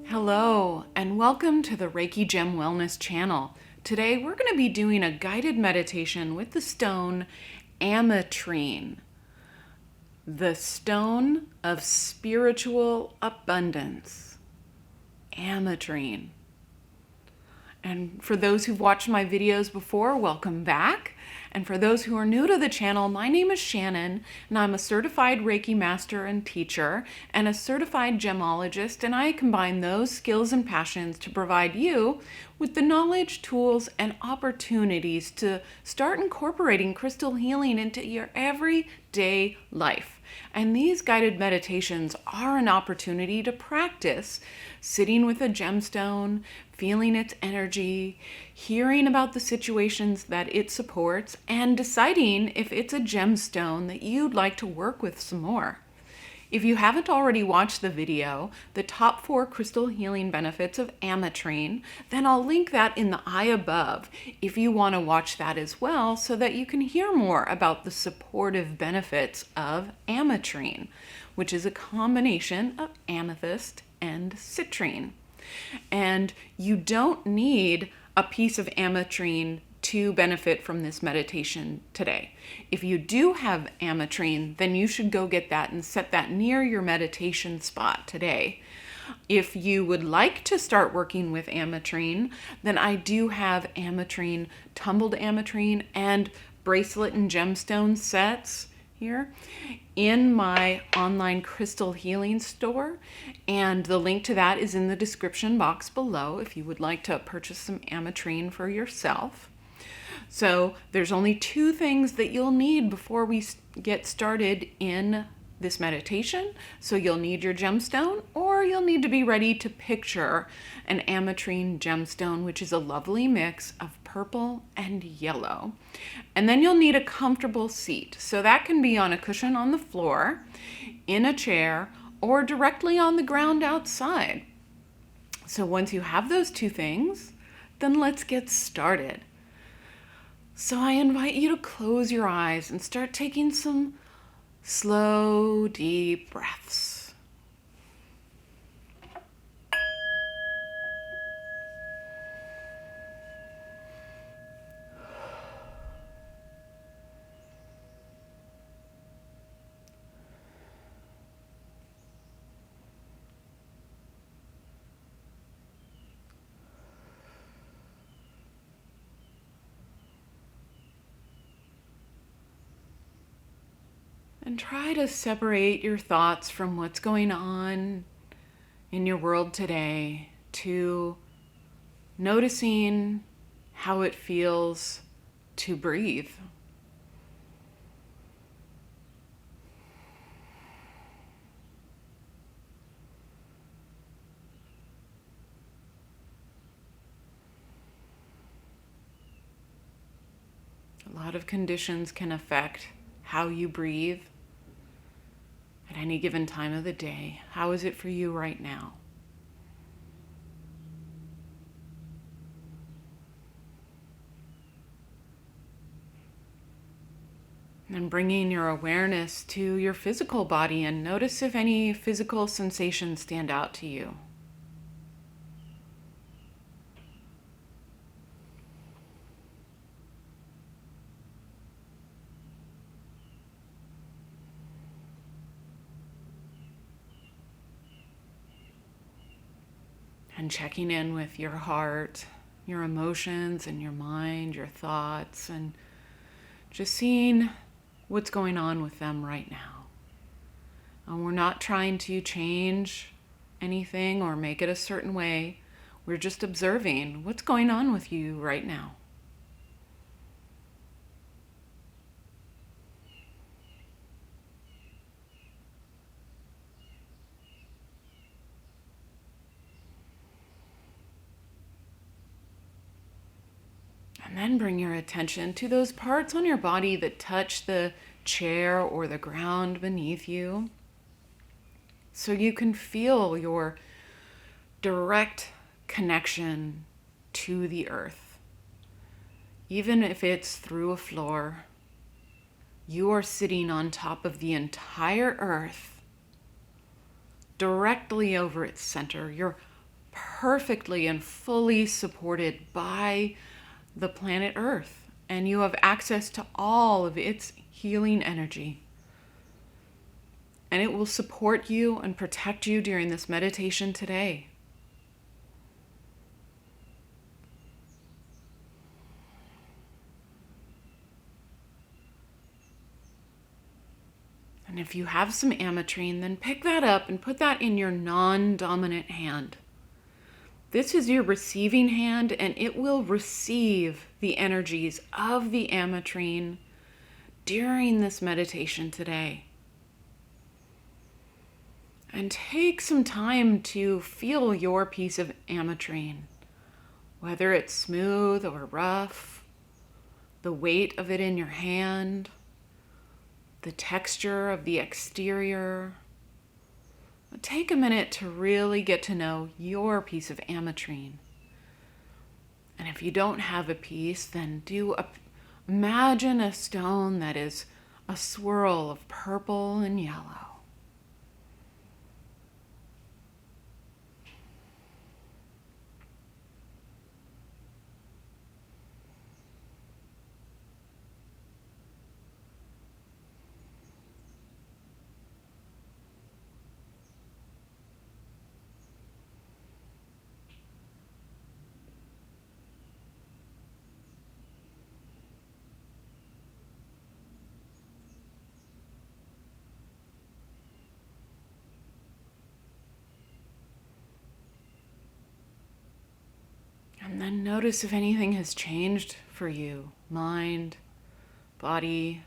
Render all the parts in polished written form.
Hello, and welcome to the Reiki Gem Wellness channel. Today we're going to be doing a guided meditation with the stone AMETRINE, the stone of spiritual abundance. AMETRINE. And for those who've watched my videos before, welcome back. And for those who are new to the channel, my name is Shannon, and I'm a certified Reiki master and teacher, and a certified gemologist, and I combine those skills and passions to provide you with the knowledge, tools, and opportunities to start incorporating crystal healing into your everyday life. And these guided meditations are an opportunity to practice sitting with a gemstone, feeling its energy, hearing about the situations that it supports, and deciding if it's a gemstone that you'd like to work with some more. If you haven't already watched the video, the top 4 crystal healing benefits of AMETRINE, then I'll link that in the eye above if you want to watch that as well, so that you can hear more about the supportive benefits of AMETRINE, which is a combination of amethyst and citrine. And you don't need a piece of AMETRINE to benefit from this meditation today. If you do have AMETRINE, then you should go get that and set that near your meditation spot today. If you would like to start working with AMETRINE, then I do have AMETRINE, tumbled AMETRINE, and bracelet and gemstone sets here in my online crystal healing store, and the link to that is in the description box below if you would like to purchase some AMETRINE for yourself. So there's only 2 things that you'll need before we get started in this meditation. So you'll need your gemstone, or you'll need to be ready to picture an AMETRINE gemstone, which is a lovely mix of purple and yellow. And then you'll need a comfortable seat. So that can be on a cushion on the floor, in a chair, or directly on the ground outside. So once you have those 2 things, then let's get started. So I invite you to close your eyes and start taking some slow, deep breaths. And try to separate your thoughts from what's going on in your world today to noticing how it feels to breathe. A lot of conditions can affect how you breathe at any given time of the day. How is it for you right now? And bringing your awareness to your physical body, and notice if any physical sensations stand out to you. And checking in with your heart, your emotions, and your mind, your thoughts, and just seeing what's going on with them right now. And we're not trying to change anything or make it a certain way. We're just observing what's going on with you right now. And then bring your attention to those parts on your body that touch the chair or the ground beneath you, so you can feel your direct connection to the earth. Even if it's through a floor, you are sitting on top of the entire earth, directly over its center. Your perfectly and fully supported by the planet Earth, and you have access to all of its healing energy. And it will support you and protect you during this meditation today. And if you have some ametrine, then pick that up and put that in your non-dominant hand. This is your receiving hand, and it will receive the energies of the ametrine during this meditation today. And take some time to feel your piece of ametrine, whether it's smooth or rough, the weight of it in your hand, the texture of the exterior. Take a minute to really get to know your piece of ametrine. And if you don't have a piece, then imagine a stone that is a swirl of purple and yellow. And then notice if anything has changed for you, mind, body,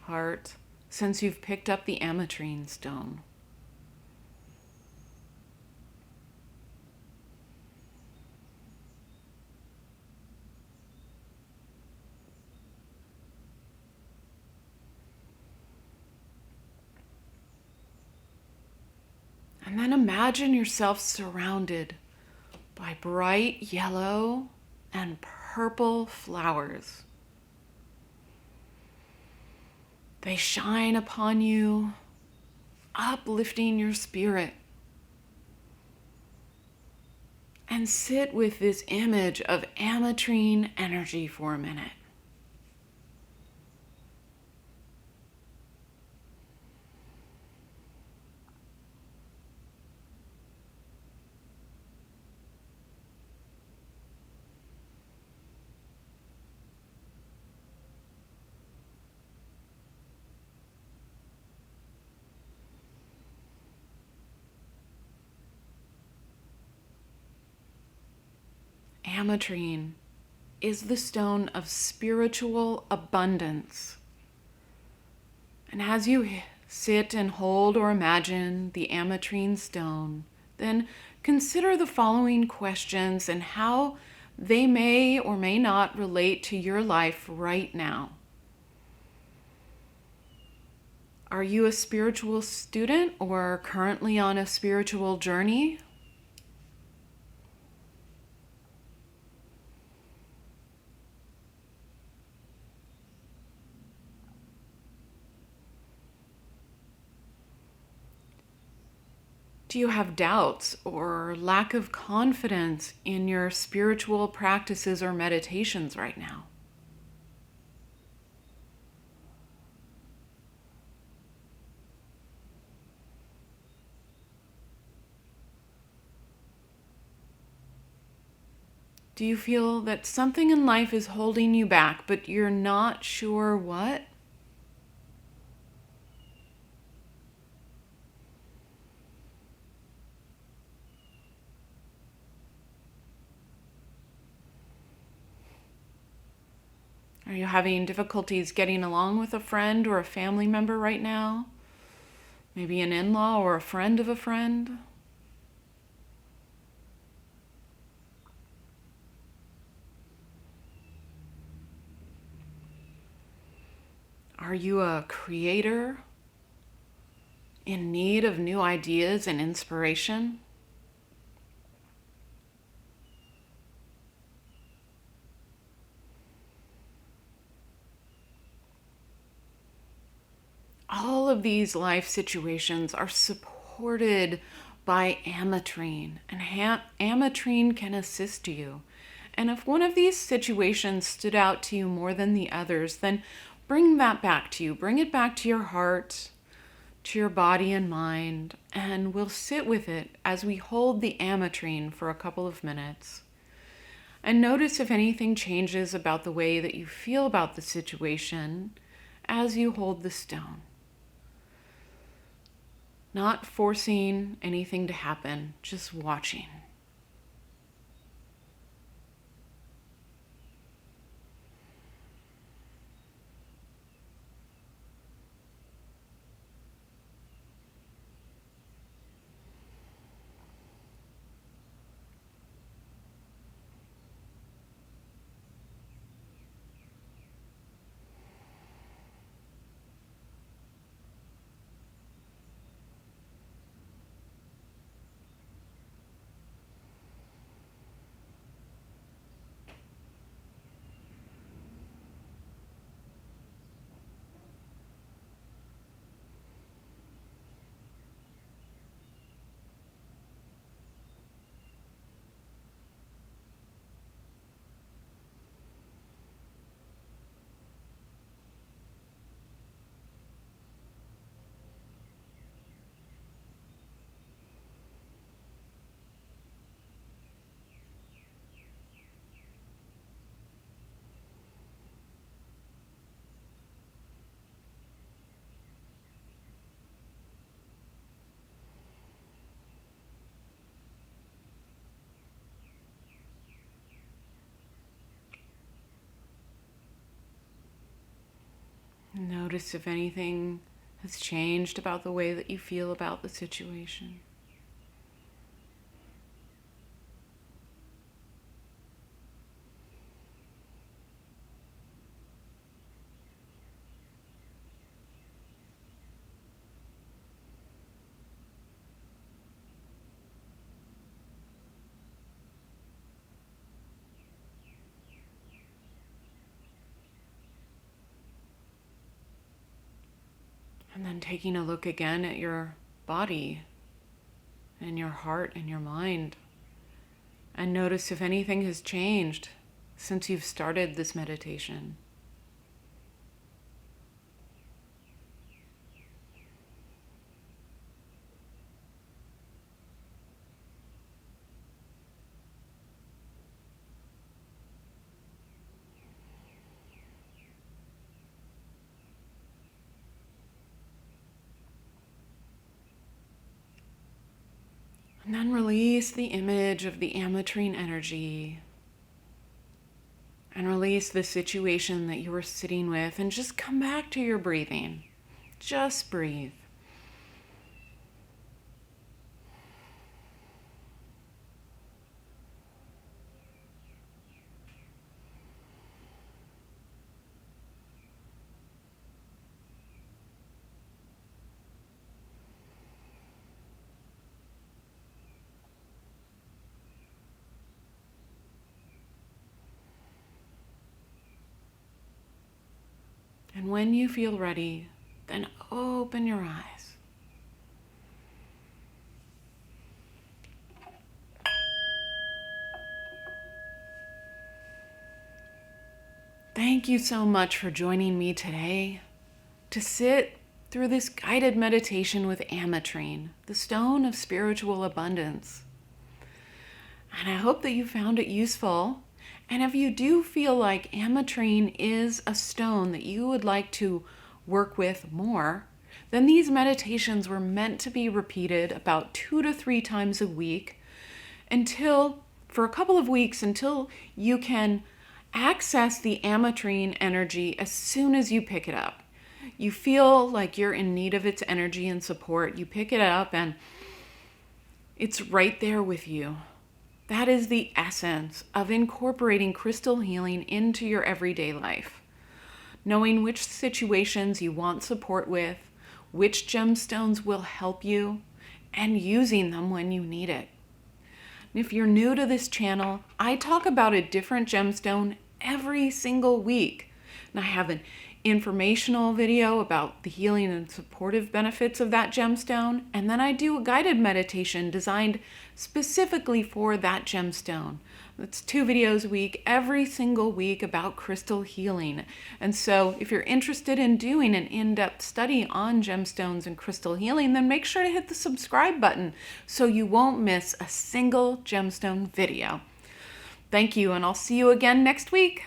heart, since you've picked up the ametrine stone. And then imagine yourself surrounded by bright yellow and purple flowers. They shine upon you, uplifting your spirit. And sit with this image of ametrine energy for a minute. Ametrine is the stone of spiritual abundance. And as you sit and hold or imagine the ametrine stone, then consider the following questions and how they may or may not relate to your life right now. Are you a spiritual student or currently on a spiritual journey? Do you have doubts or lack of confidence in your spiritual practices or meditations right now? Do you feel that something in life is holding you back, but you're not sure what? Are you having difficulties getting along with a friend or a family member right now? Maybe an in-law or a friend of a friend? Are you a creator in need of new ideas and inspiration? All of these life situations are supported by AMETRINE. And AMETRINE can assist you. And if one of these situations stood out to you more than the others, then bring that back to you. Bring it back to your heart, to your body and mind, and we'll sit with it as we hold the AMETRINE for a couple of minutes. And notice if anything changes about the way that you feel about the situation as you hold the stone. Not forcing anything to happen, just watching. Notice if anything has changed about the way that you feel about the situation. And then taking a look again at your body and your heart and your mind. And notice if anything has changed since you've started this meditation. And then release the image of the AMETRINE energy and release the situation that you were sitting with and just come back to your breathing. Just breathe. And when you feel ready, then open your eyes. Thank you so much for joining me today to sit through this guided meditation with AMETRINE, the stone of spiritual abundance. And I hope that you found it useful. And if you do feel like AMETRINE is a stone that you would like to work with more, then these meditations were meant to be repeated about 2 to 3 times a week for a couple of weeks until you can access the AMETRINE energy as soon as you pick it up. You feel like you're in need of its energy and support. You pick it up and it's right there with you. That is the essence of incorporating crystal healing into your everyday life. Knowing which situations you want support with, which gemstones will help you, and using them when you need it. If you're new to this channel, I talk about a different gemstone every single week. And I have an informational video about the healing and supportive benefits of that gemstone, and then I do a guided meditation designed specifically for that gemstone. It's 2 videos a week, every single week, about crystal healing. And so if you're interested in doing an in-depth study on gemstones and crystal healing, then make sure to hit the subscribe button so you won't miss a single gemstone video. Thank you, and I'll see you again next week.